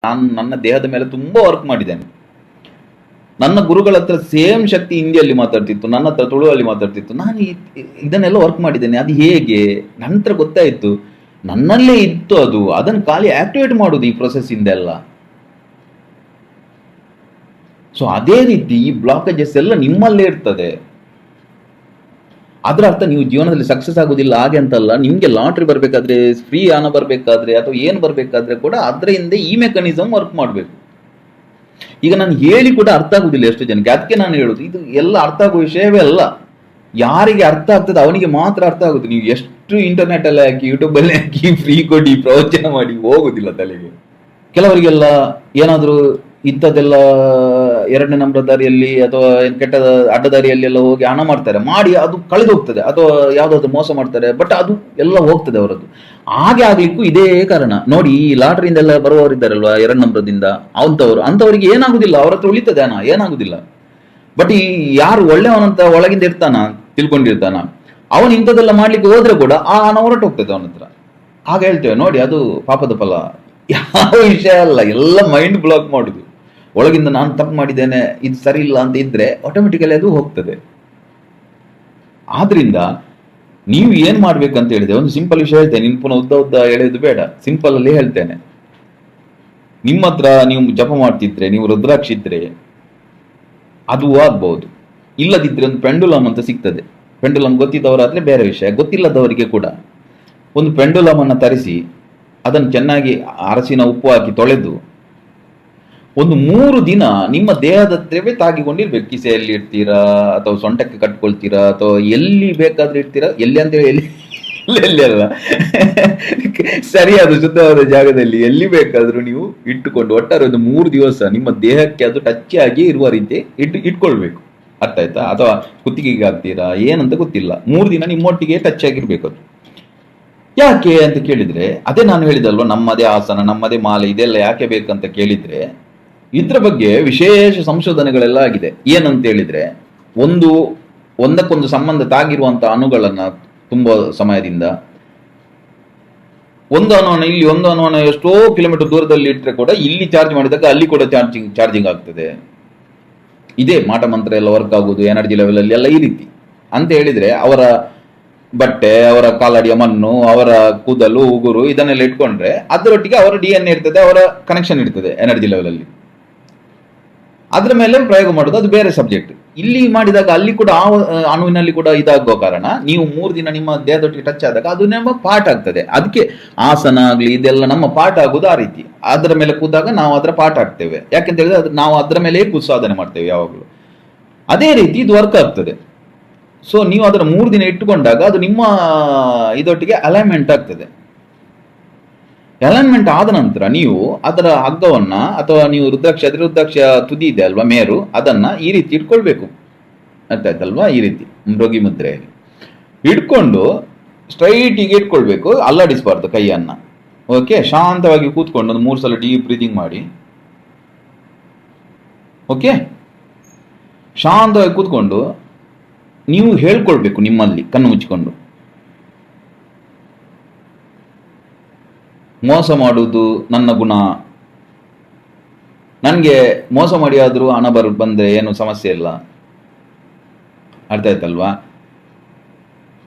ನಾನು ನನ್ನ ದೇಹದ ಮೇಲೆ ತುಂಬಾ ವರ್ಕ್ ಮಾಡಿದ್ದೇನೆ. ನನ್ನ ಗುರುಗಳ ಹತ್ರ ಸೇಮ್ ಶಕ್ತಿ ಹಿಂದಿಯಲ್ಲಿ ಮಾತಾಡ್ತಿತ್ತು, ನನ್ನ ಹತ್ರ ತುಳುವಲ್ಲಿ ಮಾತಾಡ್ತಿತ್ತು. ನಾನು ಇದನ್ನೆಲ್ಲ ವರ್ಕ್ ಮಾಡಿದ್ದೇನೆ. ಅದು ಹೇಗೆ ನಂತರ ಗೊತ್ತಾಯ್ತು, ನನ್ನಲ್ಲೇ ಇತ್ತು ಅದು. ಅದನ್ನು ಖಾಲಿ ಆಕ್ಟಿವೇಟ್ ಮಾಡುದು ಈ ಪ್ರೊಸೆಸ್ ಇಂದೆಲ್ಲ. ಸೊ ಅದೇ ರೀತಿ ಈ ಬ್ಲಾಕೇಜಸ್ ಎಲ್ಲ ನಿಮ್ಮಲ್ಲೇ ಇರ್ತದೆ. ಅದರ ಅರ್ಥ ನೀವು ಜೀವನದಲ್ಲಿ ಸಕ್ಸಸ್ ಆಗೋದಿಲ್ಲ ಹಾಗೆ ಅಂತಲ್ಲ. ನಿಮ್ಗೆ ಲಾಟ್ರಿ ಬರ್ಬೇಕಾದ್ರೆ, ಫ್ರೀ ಹಣ ಬರ್ಬೇಕಾದ್ರೆ, ಅಥವಾ ಏನು ಬರ್ಬೇಕಾದ್ರೆ ಕೂಡ ಅದರಿಂದ ಈ ಮೆಕಾನಿಸಮ್ ವರ್ಕ್ ಮಾಡಬೇಕು. ಈಗ ನಾನು ಹೇಳಿ ಕೂಡ ಅರ್ಥ ಆಗುದಿಲ್ಲ ಎಷ್ಟು ಜನಕ್ಕೆ. ಅದಕ್ಕೆ ನಾನು ಹೇಳುದು, ಇದು ಎಲ್ಲ ಅರ್ಥ ಆಗುವ ವಿಷಯವೇ ಅಲ್ಲ. ಯಾರಿಗೆ ಅರ್ಥ ಆಗ್ತದೆ ಅವನಿಗೆ ಮಾತ್ರ ಅರ್ಥ ಆಗುತ್ತೆ. ನೀವು ಎಷ್ಟು ಇಂಟರ್ನೆಟ್ ಅಲ್ಲಿ ಹಾಕಿ, ಯೂಟ್ಯೂಬ್ ಅಲ್ಲಿ ಹಾಕಿ, ಫ್ರೀ ಕೊಡಿ, ಪ್ರವಚನ ಮಾಡಿ ಹೋಗುದಿಲ್ಲ ತಲೆಗೆ. ಕೆಲವರಿಗೆಲ್ಲ ಏನಾದ್ರು ಇಂಥದ್ದೆಲ್ಲ ಎರಡನೇ ನಂಬರ್ ದಾರಿಯಲ್ಲಿ ಅಥವಾ ಕೆಟ್ಟ ಅಡ್ಡದಾರಿಯಲ್ಲಿ ಎಲ್ಲ ಹೋಗಿ ಹಣ ಮಾಡ್ತಾರೆ, ಮಾಡಿ ಅದು ಕಳೆದು ಹೋಗ್ತದೆ, ಅಥವಾ ಯಾವ್ದಾದ್ರು ಮೋಸ ಮಾಡ್ತಾರೆ, ಬಟ್ ಅದು ಎಲ್ಲ ಹೋಗ್ತದೆ ಅವರದ್ದು. ಹಾಗೆ ಆಗ್ಲಿಕ್ಕೂ ಇದೇ ಕಾರಣ ನೋಡಿ. ಈ ಲಾಟ್ರಿಯಿಂದೆಲ್ಲ ಬರುವವರಿದ್ದಾರಲ್ವಾ ಎರಡ್ ನಂಬರದಿಂದ, ಅಂತವರಿಗೆ ಏನಾಗುದಿಲ್ಲ, ಅವ್ರ ಹತ್ರ ಉಳಿತದೆ ಹಣ, ಏನಾಗುದಿಲ್ಲ. ಬಟ್ ಈ ಯಾರು ಒಳ್ಳೆಯವನಂತ ಒಳಗಿಂದ ಇರ್ತಾನ, ತಿಳ್ಕೊಂಡಿರ್ತಾನ, ಅವನು ಇಂಥದ್ದೆಲ್ಲ ಮಾಡ್ಲಿಕ್ಕೆ ಹೋದ್ರೆ ಕೂಡ ಆ ಹಣ ಹೊರಟು ಹೋಗ್ತದೆ ಅವನ ಹತ್ರ. ಹಾಗೆ ಹೇಳ್ತೇವೆ ನೋಡಿ, ಅದು ಪಾಪದ ಫಲ. ಯಾವ ವಿಷಯ ಅಲ್ಲ, ಎಲ್ಲ ಮೈಂಡ್ ಬ್ಲಾಕ್ ಮಾಡುದು. ಒಳಗಿಂದ ನಾನು ತಪ್ಪು ಮಾಡಿದ್ದೇನೆ, ಇದು ಸರಿ ಇಲ್ಲ ಅಂತ ಇದ್ರೆ ಆಟೋಮೆಟಿಕಲಿ ಅದು ಹೋಗ್ತದೆ. ಆದ್ರಿಂದ ನೀವು ಏನ್ ಮಾಡ್ಬೇಕಂತ ಹೇಳಿದೆ, ಒಂದು ಸಿಂಪಲ್ ವಿಷಯ ಹೇಳ್ತೇನೆ. ನಿನ್ ಪುನಃ ಉದ್ದ ಹೇಳೋದು ಬೇಡ, ಸಿಂಪಲ್ ಅಲ್ಲಿ ಹೇಳ್ತೇನೆ. ನಿಮ್ಮ ಹತ್ರ ನೀವು ಜಪ ಮಾಡ್ತಿದ್ರೆ, ನೀವು ರುದ್ರಾಕ್ಷಿ ಇದ್ರೆ ಅದು ಆಗ್ಬಹುದು. ಇಲ್ಲದಿದ್ರೆ ಒಂದು ಪೆಂಡುಲಮ್ ಅಂತ ಸಿಗ್ತದೆ. ಪೆಂಡುಲಮ್ ಗೊತ್ತಿದ್ದವರಾದ್ರೆ ಬೇರೆ ವಿಷಯ, ಗೊತ್ತಿಲ್ಲದವರಿಗೆ ಕೂಡ ಒಂದು ಪೆಂಡುಲಮ್ ಅನ್ನ ತರಿಸಿ ಅದನ್ನು ಚೆನ್ನಾಗಿ ಅರಸಿನ ಉಪ್ಪು ಹಾಕಿ ತೊಳೆದು ಒಂದು 3 ದಿನ ನಿಮ್ಮ ದೇಹದ ಹತ್ರವೇ ತಾಗಿಕೊಂಡಿರ್ಬೇಕು. ಕಿಸೆಯಲ್ಲಿ ಇಡ್ತೀರಾ, ಅಥವಾ ಸೊಂಟಕ್ಕೆ ಕಟ್ಕೊಳ್ತೀರಾ, ಅಥವಾ ಎಲ್ಲಿ ಬೇಕಾದ್ರೂ ಇಡ್ತೀರಾ. ಎಲ್ಲಿ ಅಂತೇಳಿ ಎಲ್ಲಿ ಅಲ್ಲ, ಸರಿಯಾದ ಶುದ್ಧವಾದ ಜಾಗದಲ್ಲಿ ಎಲ್ಲಿ ಬೇಕಾದ್ರೂ ನೀವು ಇಟ್ಟುಕೊಂಡು ಒಟ್ಟಾರೆ ಒಂದು 3 ದಿವಸ ನಿಮ್ಮ ದೇಹಕ್ಕೆ ಅದು ಟಚ್ ಆಗಿ ಇರುವ ರೀತಿ ಇಟ್ಕೊಳ್ಬೇಕು. ಅರ್ಥ ಆಯ್ತಾ? ಅಥವಾ ಕುತ್ತಿಗೆಗೆ ಹಾಕ್ತೀರಾ ಏನಂತ ಗೊತ್ತಿಲ್ಲ, 3 ದಿನ ನಿಮ್ಮೊಟ್ಟಿಗೆ ಟಚ್ ಆಗಿರ್ಬೇಕು ಅದು. ಯಾಕೆ ಅಂತ ಕೇಳಿದ್ರೆ, ಅದೇ ನಾನು ಹೇಳಿದಲ್ವ, ನಮ್ಮದೇ ಆಸನ, ನಮ್ಮದೇ ಮಾಲೆ, ಇದೆಲ್ಲ ಯಾಕೆ ಬೇಕಂತ ಕೇಳಿದ್ರೆ, ಇದ್ರ ಬಗ್ಗೆ ವಿಶೇಷ ಸಂಶೋಧನೆಗಳೆಲ್ಲ ಆಗಿದೆ. ಏನಂತ ಹೇಳಿದ್ರೆ, ಒಂದಕ್ಕೊಂದು ಸಂಬಂಧ ತಾಗಿರುವಂತ ಅಣುಗಳನ್ನ ತುಂಬಾ ಸಮಯದಿಂದ, ಒಂದು ಅಣುವನ್ನ ಇಲ್ಲಿ, ಒಂದು ಅಣುವನ್ನ ಎಷ್ಟೋ ಕಿಲೋಮೀಟರ್ ದೂರದಲ್ಲಿ ಇಟ್ಟರೆ ಕೂಡ ಇಲ್ಲಿ ಚಾರ್ಜ್ ಮಾಡಿದಾಗ ಅಲ್ಲಿ ಕೂಡ ಚಾರ್ಜಿಂಗ್ ಆಗ್ತದೆ. ಇದೇ ಮಾಟ ಮಂತ್ರ ಎಲ್ಲ ವರ್ಕ್ ಆಗುದು, ಎನರ್ಜಿ ಲೆವೆಲ್ ಅಲ್ಲಿ ಎಲ್ಲ ಈ ರೀತಿ. ಅಂತ ಹೇಳಿದ್ರೆ ಅವರ ಬಟ್ಟೆ, ಅವರ ಕಾಲಡಿಯ ಮಣ್ಣು, ಅವರ ಕೂದಲು, ಉಗುರು, ಇದನ್ನೆಲ್ಲ ಇಟ್ಕೊಂಡ್ರೆ ಅದರೊಟ್ಟಿಗೆ ಅವರ DNA ಇರ್ತದೆ, ಅವರ ಕನೆಕ್ಷನ್ ಇರ್ತದೆ ಎನರ್ಜಿ ಲೆವೆಲ್ ಅಲ್ಲಿ. ಅದ್ರ ಮೇಲೆ ಪ್ರಯೋಗ ಮಾಡೋದು ಅದು ಬೇರೆ ಸಬ್ಜೆಕ್ಟ್. ಇಲ್ಲಿ ಮಾಡಿದಾಗ ಅಲ್ಲಿ ಕೂಡ ಆ ಅಣುವಿನಲ್ಲಿ ಕೂಡ ಇದಾಗುವ ಕಾರಣ ನೀವು 3 ದಿನ ನಿಮ್ಮ ದೇಹದೊಟ್ಟಿಗೆ ಟಚ್ ಆದಾಗ ಅದು ನಮ್ಮ ಪಾಠ ಆಗ್ತದೆ. ಅದಕ್ಕೆ ಆಸನ ಆಗ್ಲಿ ಇದೆಲ್ಲ ನಮ್ಮ ಪಾಠ ಆಗುದು ಆ ರೀತಿ. ಅದರ ಮೇಲೆ ಕೂತಾಗ ನಾವು ಅದರ ಪಾಠ ಆಗ್ತೇವೆ. ಯಾಕೆಂತ ಹೇಳಿದ್ರೆ ನಾವು ಅದರ ಮೇಲೆ ಸಾಧನೆ ಮಾಡ್ತೇವೆ ಯಾವಾಗಲೂ. ಅದೇ ರೀತಿ ಇದು ವರ್ಕ್ ಆಗ್ತದೆ. ಸೊ ನೀವು ಅದರ 3 ದಿನ ಇಟ್ಟುಕೊಂಡಾಗ ಅದು ನಿಮ್ಮ ಇದೊಟ್ಟಿಗೆ ಅಲೈನ್ಮೆಂಟ್ ಆಗ್ತದೆ. ಅಲೈನ್ಮೆಂಟ್ ಆದ ನಂತರ ನೀವು ಅದರ ಹಗ್ಗವನ್ನ, ಅಥವಾ ನೀವು ರುದ್ರಾಕ್ಷ ತುದಿ ಇದೆ ಅಲ್ವಾ, ಮೇರು, ಅದನ್ನ ಈ ರೀತಿ ಇಟ್ಕೊಳ್ಬೇಕು. ಅರ್ಥ ಆಯ್ತಲ್ವಾ? ಈ ರೀತಿ ಮೃಗಿ ಮುದ್ರೆಯಲ್ಲಿ ಇಟ್ಕೊಂಡು ಸ್ಟ್ರೈಟಿಗೆ ಇಟ್ಕೊಳ್ಬೇಕು, ಅಲ್ಲಾಡಿಸಬಾರ್ದು ಕೈಯನ್ನ. ಓಕೆ, ಶಾಂತವಾಗಿ ಕೂತ್ಕೊಂಡು ಒಂದು 3 ಸಲ ಡೀಪ್ ಬ್ರೀದಿಂಗ್ ಮಾಡಿ. ಓಕೆ, ಶಾಂತವಾಗಿ ಕೂತ್ಕೊಂಡು ನೀವು ಹೇಳ್ಕೊಳ್ಬೇಕು ನಿಮ್ಮಲ್ಲಿ ಕಣ್ಣು ಮುಚ್ಚಿಕೊಂಡು, ಮೋಸ ಮಾಡುವುದು ನನ್ನ ಗುಣ, ನನಗೆ ಮೋಸ ಮಾಡಿ ಆದ್ರೂ ಹಣ ಬಂದ್ರೆ ಏನು ಸಮಸ್ಯೆ ಇಲ್ಲ. ಅರ್ಥ ಆಯ್ತಲ್ವಾ?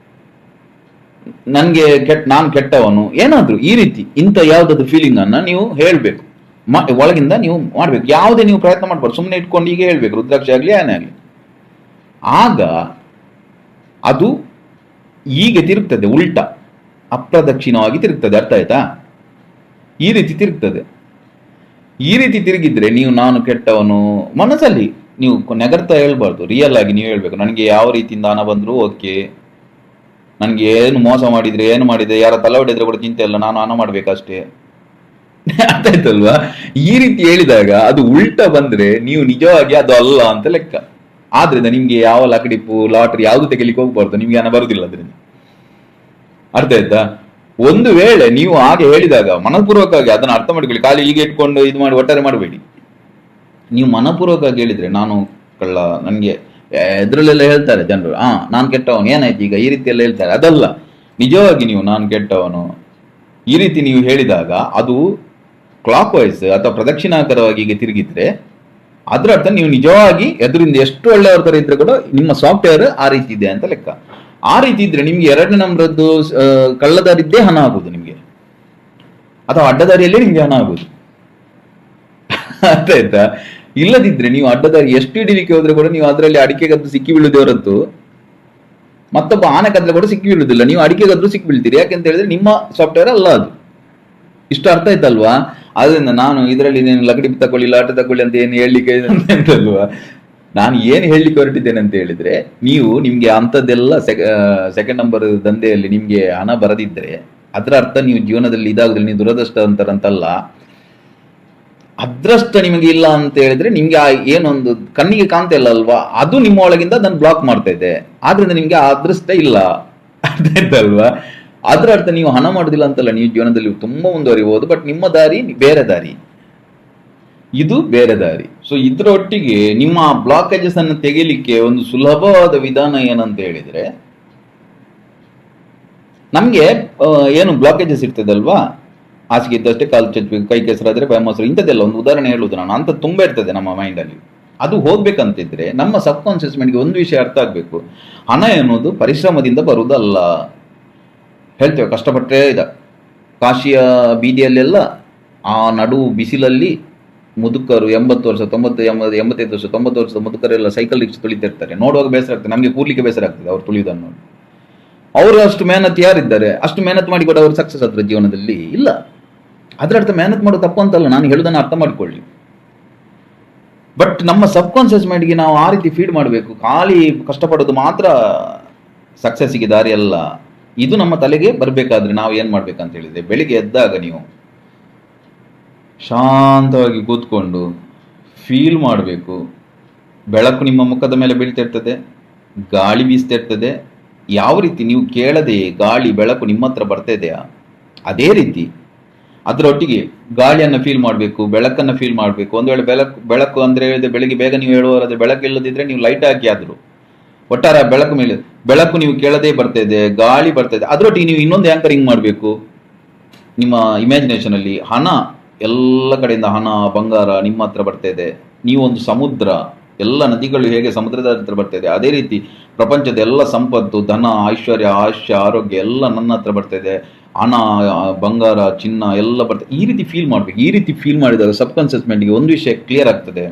ನನ್ಗೆ ನಾನು ಕೆಟ್ಟವನು, ಏನಾದ್ರು ಈ ರೀತಿ ಇಂಥ ಯಾವ್ದಾದ್ರು ಫೀಲಿಂಗ್ ಅನ್ನ ನೀವು ಹೇಳ್ಬೇಕು. ಒಳಗಿಂದ ನೀವು ಮಾಡ್ಬೇಕು. ಯಾವುದೇ ನೀವು ಪ್ರಯತ್ನ ಮಾಡ್ಬಾರ್ದು, ಸುಮ್ಮನೆ ಇಟ್ಕೊಂಡು ಹೀಗೆ ಹೇಳ್ಬೇಕು, ರುದ್ರಾಕ್ಷಿ ಆಗ್ಲಿ ಏನೇ ಆಗ್ಲಿ. ಆಗ ಅದು ಹೀಗೆ ತಿರುಗ್ತದೆ, ಉಲ್ಟಾ ಅಪ್ರದಕ್ಷಿಣವಾಗಿ ತಿರುಗ್ತದೆ. ಅರ್ಥ ಆಯ್ತಾ? ಈ ರೀತಿ ತಿರುಗ್ತದೆ. ಈ ರೀತಿ ತಿರುಗಿದ್ರೆ ನೀವು ನಾನು ಕೆಟ್ಟವನು ಮನಸ್ಸಲ್ಲಿ ನೀವು ನೆಗರ್ತಾ ಹೇಳ್ಬಾರ್ದು, ರಿಯಲ್ ಆಗಿ ನೀವು ಹೇಳ್ಬೇಕು. ನನಗೆ ಯಾವ ರೀತಿಯಿಂದ ಹಣ ಬಂದ್ರು ಓಕೆ, ನನಗೆ ಏನು ಮೋಸ ಮಾಡಿದ್ರೆ ಏನು ಮಾಡಿದ್ರೆ, ಯಾರ ತಲೆ ಹೊಡೆದ್ರೆ ಕೂಡ ಚಿಂತೆ ಇಲ್ಲ, ನಾನು ಹಣ ಮಾಡ್ಬೇಕಷ್ಟೇ. ಅರ್ಥ ಆಯ್ತಲ್ವಾ? ಈ ರೀತಿ ಹೇಳಿದಾಗ ಅದು ಉಲ್ಟಾ ಬಂದ್ರೆ ನೀವು ನಿಜವಾಗಿ ಅದು ಅಲ್ಲ ಅಂತ ಲೆಕ್ಕ. ಆದ್ರಿಂದ ನಿಮ್ಗೆ ಯಾವ ಲಕಡಿಪ್ಪು ಲಾಟ್ರಿ ಯಾವ್ದು ತೆಗಿಲಿಕ್ಕೆ ಹೋಗ್ಬಾರ್ದು, ನಿಮ್ಗೆ ಹಣ ಬರುದಿಲ್ಲ ಅದರಿಂದ. ಅರ್ಥ ಆಯ್ತಾ? ಒಂದು ವೇಳೆ ನೀವು ಹಾಗೆ ಹೇಳಿದಾಗ ಮನಪೂರ್ವಕವಾಗಿ ಅದನ್ನ ಅರ್ಥ ಮಾಡ್ಕೊಳ್ಳಿ. ಖಾಲಿ ಹೀಗೆ ಇಟ್ಕೊಂಡು ಇದು ಮಾಡಿ ಒಟ್ಟಾರೆ ಮಾಡಬೇಡಿ. ನೀವು ಮನಪೂರ್ವಕವಾಗಿ ಹೇಳಿದ್ರೆ ನಾನು ಕಳ್ಳ, ನನ್ಗೆ ಇದ್ರಲ್ಲೆಲ್ಲ ಹೇಳ್ತಾರೆ ಜನರು, ನಾನು ಕೆಟ್ಟವನು, ಏನಾಯ್ತು ಈಗ, ಈ ರೀತಿ ಎಲ್ಲ ಹೇಳ್ತಾರೆ. ಅದಲ್ಲ, ನಿಜವಾಗಿ ನೀವು ನಾನು ಕೆಟ್ಟವನು ಈ ರೀತಿ ನೀವು ಹೇಳಿದಾಗ ಅದು ಕ್ಲಾಕ್ ವೈಸ್ ಅಥವಾ ಪ್ರದಕ್ಷಿಣಾಕಾರವಾಗಿ ಹೀಗೆ ತಿರುಗಿದ್ರೆ ಅದರ ಅರ್ಥ ನೀವು ನಿಜವಾಗಿ ಎದುರಿಂದ ಎಷ್ಟು ಒಳ್ಳೆಯವ್ರ ತರ ಇದ್ರೆ ಕೂಡ ನಿಮ್ಮ ಸಾಫ್ಟ್ವೇರ್ ಆ ರೀತಿ ಇದೆ ಅಂತ ಲೆಕ್ಕ. ಆ ರೀತಿ ಇದ್ರೆ ನಿಮ್ಗೆ 2ನೇ ನಂಬರದ್ದು ಕಳ್ಳದಾರಿದ್ದೇ ಹಣ ಆಗುದು ನಿಮ್ಗೆ, ಅಥವಾ ಅಡ್ಡದಾರಿಯಲ್ಲೇ ನಿಮ್ಗೆ ಹಣ ಆಗುದು. ಅರ್ಥ ಆಯ್ತಾ? ಇಲ್ಲದಿದ್ರೆ ನೀವು ಅಡ್ಡದಾರಿ ಎಷ್ಟು ಹಿಡಿಲಿಕ್ಕೆ ಹೋದ್ರೆ ಕೂಡ ನೀವು ಅದರಲ್ಲಿ ಅಡಿಕೆಗದ್ದು ಸಿಕ್ಕಿ ಬೀಳುದೇ ಹೊರತು ಮತ್ತೊಬ್ಬ ಆನೆ ಕದ್ಲೆ ಕೂಡ ಸಿಕ್ಕಿ ಬೀಳುದಿಲ್ಲ. ನೀವು ಅಡಿಕೆಗದ್ರು ಸಿಕ್ಕಿ ಬೀಳ್ತೀರಿ, ಯಾಕೆಂತ ಹೇಳಿದ್ರೆ ನಿಮ್ಮ ಸಾಫ್ಟ್ವೇರ್ ಅಲ್ಲ ಅದು. ಇಷ್ಟು ಅರ್ಥ ಆಯ್ತಲ್ವಾ? ಅದರಿಂದ ನಾನು ಇದರಲ್ಲಿ ನೀನು ಲಕಡಿ ತಕೊಳ್ಳಿ ಲಾಟ ತಕೊಳ್ಳಿ ಅಂತ ಏನು ಹೇಳಲಿಕ್ಕೆ ಅಂತಲ್ವಾ. ನಾನು ಏನು ಹೇಳಲಿಕ್ಕೆ ಹೊರಟಿದ್ದೇನೆ ಅಂತ ಹೇಳಿದ್ರೆ, ನೀವು ನಿಮ್ಗೆ ಅಂಥದ್ದೆಲ್ಲ ಸೆಕೆಂಡ್ ನಂಬರ್ ದಂಧೆಯಲ್ಲಿ ನಿಮ್ಗೆ ಹಣ ಬರದಿದ್ರೆ ಅದರ ಅರ್ಥ ನೀವು ಜೀವನದಲ್ಲಿ ಇದಾಗುದಿಲ್ಲ, ನೀವು ದುರದೃಷ್ಟ ಅಂತಾರಂತಲ್ಲ. ಅದೃಷ್ಟ ನಿಮಗೆ ಇಲ್ಲ ಅಂತ ಹೇಳಿದ್ರೆ ನಿಮ್ಗೆ ಏನೊಂದು ಕಣ್ಣಿಗೆ ಕಾಣ್ತಾ ಇಲ್ಲ ಅಲ್ವಾ, ಅದು ನಿಮ್ಮ ಒಳಗಿಂದ ಅದನ್ನು ಬ್ಲಾಕ್ ಮಾಡ್ತಾ ಇದೆ. ಆದ್ರಿಂದ ನಿಮ್ಗೆ ಆ ಅದೃಷ್ಟ ಇಲ್ಲ. ಅರ್ಥ ಆಯ್ತಲ್ವಾ? ಅದರ ಅರ್ಥ ನೀವು ಹಣ ಮಾಡುದಿಲ್ಲ ಅಂತಲ್ಲ, ನೀವು ಜೀವನದಲ್ಲಿ ತುಂಬಾ ಮುಂದುವರಿಬಹುದು, ಬಟ್ ನಿಮ್ಮ ದಾರಿ ಬೇರೆ ದಾರಿ, ಇದು ಬೇರೆ ದಾರಿ. ಸೊ ಇದರೊಟ್ಟಿಗೆ ನಿಮ್ಮ ಬ್ಲಾಕೇಜಸ್ ಅನ್ನು ತೆಗಿಲಿಕ್ಕೆ ಒಂದು ಸುಲಭವಾದ ವಿಧಾನ ಏನಂತ ಹೇಳಿದ್ರೆ, ನಮ್ಗೆ ಏನು ಬ್ಲಾಕೇಜಸ್ ಇರ್ತದಲ್ವಾ, ಹಾಸಿಗೆ ಇದ್ದಷ್ಟೇ ಕಾಲು ಚಚ್ಚಬೇಕು, ಕೈ ಕೆಸರಾದ್ರೆ ಬಾಯಿ ಮೊಸರು, ಇಂಥದ್ದೆಲ್ಲ ಒಂದು ಉದಾಹರಣೆ ಹೇಳುವುದು ನಾನು. ಅಂತ ತುಂಬಾ ಇರ್ತದೆ ನಮ್ಮ ಮೈಂಡಲ್ಲಿ. ಅದು ಹೋಗ್ಬೇಕಂತಿದ್ರೆ ನಮ್ಮ ಸಬ್ ಕಾನ್ಶಿಯಸ್ ಮೈಂಡ್ಗೆ ಒಂದು ವಿಷಯ ಅರ್ಥ ಆಗ್ಬೇಕು, ಹಣ ಎನ್ನುವುದು ಪರಿಶ್ರಮದಿಂದ ಬರುವುದಲ್ಲ. ಹೇಳ್ತೇವೆ ಕಷ್ಟಪಟ್ಟರೆ ಕಾಶಿಯ ಬೀದಿಯಲ್ಲೆಲ್ಲ ಆ ನಡು ಬಿಸಿಲಲ್ಲಿ ಮುದುಕರು 80 ವರ್ಷ 85 ವರ್ಷ 90 ವರ್ಷದ ಮುದುಕರೆಲ್ಲ ಸೈಕಲ್ ರಿಕ್ಷಾ ತುಳಿತಿರ್ತಾರೆ. ನೋಡುವಾಗ ಬೇಸರ ಆಗ್ತದೆ, ನಮಗೆ ಕೂರ್ಲಿಕ್ಕೆ ಬೇಸರ ಆಗ್ತದೆ ಅವ್ರು ತುಳಿಯೋದನ್ನು ನೋಡಿ. ಅವರು ಅಷ್ಟು ಮೆಹನತ್ ಯಾರಿದ್ದಾರೆ, ಅಷ್ಟು ಮೆಹನತ್ ಮಾಡಿ ಕೂಡ ಅವರು ಸಕ್ಸಸ್ ಆದ್ರ ಜೀವನದಲ್ಲಿ ಇಲ್ಲ. ಅದರ ಅರ್ಥ ಮೆಹನತ್ ಮಾಡೋದು ತಪ್ಪು ಅಂತಲ್ಲ, ನಾನು ಹೇಳೋದನ್ನು ಅರ್ಥ ಮಾಡಿಕೊಳ್ಳಿ. ಬಟ್ ನಮ್ಮ ಸಬ್ ಕಾನ್ಶಿಯಸ್ ಮೈಂಡ್ಗೆ ನಾವು ಆ ರೀತಿ ಫೀಡ್ ಮಾಡಬೇಕು, ಖಾಲಿ ಕಷ್ಟಪಡೋದು ಮಾತ್ರ ಸಕ್ಸಸ್ಸಿಗೆ ದಾರಿ ಅಲ್ಲ. ಇದು ನಮ್ಮ ತಲೆಗೆ ಬರಬೇಕಾದ್ರೆ ನಾವು ಏನು ಮಾಡ್ಬೇಕಂತ ಹೇಳಿದ್ರೆ, ಬೆಳಿಗ್ಗೆ ಎದ್ದಾಗ ನೀವು ಶಾಂತವಾಗಿ ಕೂತ್ಕೊಂಡು ಫೀಲ್ ಮಾಡಬೇಕು. ಬೆಳಕು ನಿಮ್ಮ ಮುಖದ ಮೇಲೆ ಬೀಳ್ತಿರ್ತದೆ, ಗಾಳಿ ಬೀಸ್ತಿರ್ತದೆ. ಯಾವ ರೀತಿ ನೀವು ಕೇಳದೆ ಗಾಳಿ ಬೆಳಕು ನಿಮ್ಮ ಹತ್ರ ಬರ್ತಾ ಇದೆಯಾ, ಅದೇ ರೀತಿ ಅದರೊಟ್ಟಿಗೆ ಗಾಳಿಯನ್ನು ಫೀಲ್ ಮಾಡಬೇಕು, ಬೆಳಕನ್ನು ಫೀಲ್ ಮಾಡಬೇಕು. ಒಂದು ವೇಳೆ ಬೆಳಕು ಅಂದರೆ ಹೇಳಿದ್ರೆ ಬೆಳಿಗ್ಗೆ ಬೇಗ ನೀವು ಹೇಳುವವರಾದ್ರೆ ಬೆಳಕು ಇಲ್ಲದಿದ್ರೆ ನೀವು ಲೈಟ್ ಹಾಕಿ ಆದರೂ ಒಟ್ಟಾರೆ ಬೆಳಕು ಮೇಲೆ ಬೆಳಕು ನೀವು ಕೇಳದೇ ಬರ್ತಾ ಇದೆ, ಗಾಳಿ ಬರ್ತಾ ಇದೆ. ಅದರೊಟ್ಟಿಗೆ ನೀವು ಇನ್ನೊಂದು ಆ್ಯಂಕರಿಂಗ್ ಮಾಡಬೇಕು ನಿಮ್ಮ ಇಮ್ಯಾಜಿನೇಷನ್ ಅಲ್ಲಿ. ಹಣ ಎಲ್ಲ ಕಡೆಯಿಂದ ಹಣ ಬಂಗಾರ ನಿಮ್ಮ ಹತ್ರ ಬರ್ತಾ ಇದೆ. ನೀವೊಂದು ಸಮುದ್ರ, ಎಲ್ಲ ನದಿಗಳು ಹೇಗೆ ಸಮುದ್ರದ ಹತ್ರ ಬರ್ತಾ ಇದೆ, ಅದೇ ರೀತಿ ಪ್ರಪಂಚದ ಎಲ್ಲ ಸಂಪತ್ತು, ಧನ, ಐಶ್ವರ್ಯ, ಆಯುಷ್ಯ, ಆರೋಗ್ಯ ಎಲ್ಲ ನನ್ನ ಹತ್ರ ಬರ್ತಾ ಇದೆ. ಹಣ, ಬಂಗಾರ, ಚಿನ್ನ ಎಲ್ಲ ಬರ್ತದೆ. ಈ ರೀತಿ ಫೀಲ್ ಮಾಡಬೇಕು. ಈ ರೀತಿ ಫೀಲ್ ಮಾಡಿದಾಗ ಸಬ್ ಕಾನ್ಶಿಯಸ್ ಮೈಂಡ್ಗೆ ಒಂದು ವಿಷಯ ಕ್ಲಿಯರ್ ಆಗ್ತದೆ,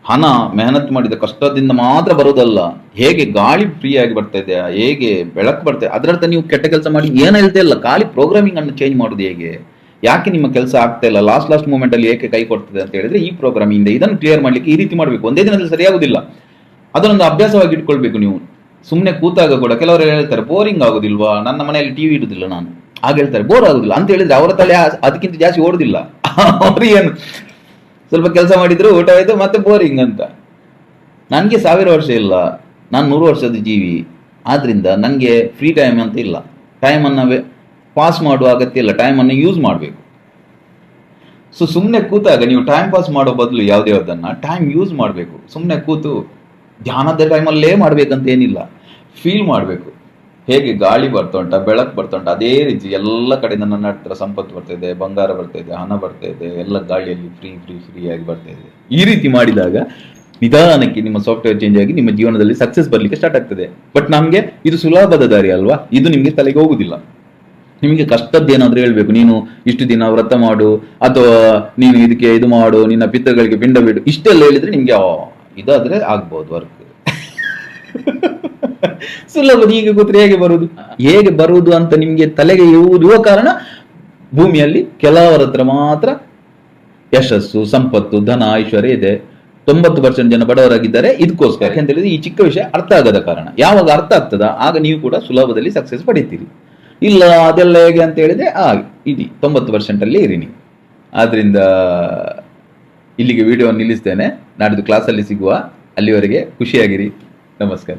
ಹಣ ಮೆಹನತ್ ಮಾಡಿದ ಕಷ್ಟದಿಂದ ಮಾತ್ರ ಬರೋದಲ್ಲ, ಹೇಗೆ ಗಾಳಿ ಫ್ರೀ ಆಗಿ ಬರ್ತಾ ಇದೆ, ಹೇಗೆ ಬೆಳಕು ಬರ್ತದೆ. ಅದರರ್ಥ ನೀವು ಕೆಟ್ಟ ಕೆಲಸ ಮಾಡಿ ಏನು ಹೇಳ್ತಾ ಇಲ್ಲ, ಖಾಲಿ ಪ್ರೋಗ್ರಾಮಿಂಗ್ ಅನ್ನು ಚೇಂಜ್ ಮಾಡೋದು ಹೇಗೆ, ಯಾಕೆ ನಿಮ್ಮ ಕೆಲಸ ಆಗ್ತಾ ಇಲ್ಲ, ಲಾಸ್ಟ್ ಮೂಮೆಂಟ್ ಅಲ್ಲಿ ಏಕೆ ಕೈ ಕೊಡ್ತದೆ ಅಂತ ಹೇಳಿದ್ರೆ ಈ ಪ್ರೋಗ್ರಾಮಿಂಗ್. ಇದನ್ನು ಕ್ಲಿಯರ್ ಮಾಡ್ಲಿಕ್ಕೆ ಈ ರೀತಿ ಮಾಡಬೇಕು. ಒಂದೇ ದಿನದಲ್ಲಿ ಸರಿಯಾಗುದಿಲ್ಲ, ಅದನ್ನೊಂದು ಅಭ್ಯಾಸವಾಗಿ ಇಟ್ಕೊಳ್ಬೇಕು. ನೀವು ಸುಮ್ಮನೆ ಕೂತಾಗ ಕೂಡ ಕೆಲವರು ಹೇಳ್ತಾರೆ ಬೋರಿಂಗ್ ಆಗುದಿಲ್ವಾ, ನನ್ನ ಮನೆಯಲ್ಲಿ ಟಿವಿ ಇಡುದಿಲ್ಲ ನಾನು, ಆಗ ಹೇಳ್ತಾರೆ ಬೋರ್ ಆಗುದಿಲ್ಲ ಅಂತ ಹೇಳಿದ್ರೆ ಅವರ ತಲೆ ಅದಕ್ಕಿಂತ ಜಾಸ್ತಿ ಓಡುದಿಲ್ಲ. ಅವ್ರಿಗೆ ಏನು ಸ್ವಲ್ಪ ಕೆಲಸ ಮಾಡಿದ್ರು ಊಟ ಆಯ್ತು ಮತ್ತೆ ಬೋರಿಂಗ್ ಅಂತ. ನನಗೆ 1000 ವರ್ಷ ಇಲ್ಲ, ನಾನು 100 ವರ್ಷದ ಜೀವಿ. ಆದ್ರಿಂದ ನನಗೆ ಫ್ರೀ ಟೈಮ್ ಅಂತ ಇಲ್ಲ. ಟೈಮನ್ನು ಪಾಸ್ ಮಾಡುವ ಅಗತ್ಯ ಇಲ್ಲ, ಟೈಮನ್ನು ಯೂಸ್ ಮಾಡಬೇಕು. ಸೊ ಸುಮ್ಮನೆ ಕೂತಾಗ ನೀವು ಟೈಮ್ ಪಾಸ್ ಮಾಡೋ ಬದಲು ಯಾವುದನ್ನ ಟೈಮ್ ಯೂಸ್ ಮಾಡಬೇಕು. ಸುಮ್ಮನೆ ಕೂತು ಧ್ಯಾನದ ಟೈಮಲ್ಲೇ ಮಾಡ್ಬೇಕಂತ ಏನಿಲ್ಲ, ಫೀಲ್ ಮಾಡಬೇಕು. ಹೇಗೆ ಗಾಳಿ ಬರ್ತಾ ಉಂಟ, ಬೆಳಕು ಬರ್ತಾ ಉಂಟ, ಅದೇ ರೀತಿ ಎಲ್ಲ ಕಡೆಯಿಂದ ನನ್ನ ಹತ್ರ ಸಂಪತ್ತು ಬರ್ತಾ ಇದೆ, ಬಂಗಾರ ಬರ್ತಾ ಇದೆ, ಹಣ ಬರ್ತಾ ಇದೆ, ಎಲ್ಲ ಗಾಳಿಯಲ್ಲಿ ಫ್ರೀ ಆಗಿ ಬರ್ತಾ ಇದೆ. ಈ ರೀತಿ ಮಾಡಿದಾಗ ನಿಧಾನಕ್ಕೆ ನಿಮ್ಮ ಸಾಫ್ಟ್ವೇರ್ ಚೇಂಜ್ ಆಗಿ ನಿಮ್ಮ ಜೀವನದಲ್ಲಿ ಸಕ್ಸಸ್ ಬರ್ಲಿಕ್ಕೆ ಸ್ಟಾರ್ಟ್ ಆಗ್ತದೆ. ಬಟ್ ನಮಗೆ ಇದು ಸುಲಭದ ದಾರಿ ಅಲ್ವಾ, ಇದು ನಿಮಗೆ ತಲೆಗೆ ಹೋಗುದಿಲ್ಲ. ನಿಮಗೆ ಕಷ್ಟದ್ದೇನಾದ್ರೂ ಹೇಳ್ಬೇಕು, ನೀನು ಇಷ್ಟು ದಿನ ವ್ರತ ಮಾಡು, ಅಥವಾ ನೀನು ಇದಕ್ಕೆ ಇದು ಮಾಡು, ನಿನ್ನ ಪಿತೃಗಳಿಗೆ ಪಿಂಡ ಬಿಡು, ಇಷ್ಟೆಲ್ಲ ಹೇಳಿದ್ರೆ ನಿಮ್ಗೆ ಇದಾದ್ರೆ ಆಗ್ಬಹುದು ವರ್ಕ್. ಸುಲಭ ಹೀಗೆ ಕೂತ್ರೆ ಹೇಗೆ ಬರುವುದು ಅಂತ ನಿಮ್ಗೆ ತಲೆಗೆ ಇರುವ ಕಾರಣ ಭೂಮಿಯಲ್ಲಿ ಕೆಲವರ ಹತ್ರ ಮಾತ್ರ ಯಶಸ್ಸು, ಸಂಪತ್ತು, ಧನ, ಐಶ್ವರ್ಯ ಇದೆ. 90% ಜನ ಬಡವರಾಗಿದ್ದಾರೆ. ಇದಕ್ಕೋಸ್ಕರ ಯಾಕೆಂತ ಹೇಳಿದ್ರೆ ಈ ಚಿಕ್ಕ ವಿಷಯ ಅರ್ಥ ಆಗದ ಕಾರಣ. ಯಾವಾಗ ಅರ್ಥ ಆಗ್ತದ ಆಗ ನೀವು ಕೂಡ ಸುಲಭದಲ್ಲಿ ಸಕ್ಸಸ್ ಪಡಿತೀರಿ. ಇಲ್ಲ ಅದೆಲ್ಲ ಹೇಗೆ ಅಂತ ಹೇಳಿದ್ರೆ ಇಡಿ 90% ಅಲ್ಲಿ ಇರಿ ನೀವು. ಆದ್ರಿಂದ ಇಲ್ಲಿಗೆ ವಿಡಿಯೋ ನಿಲ್ಲಿಸ್ತೇನೆ. ನಾಡಿದ್ದು ಕ್ಲಾಸಲ್ಲಿ ಸಿಗುವ. ಅಲ್ಲಿವರೆಗೆ ಖುಷಿಯಾಗಿರಿ. ನಮಸ್ಕಾರ.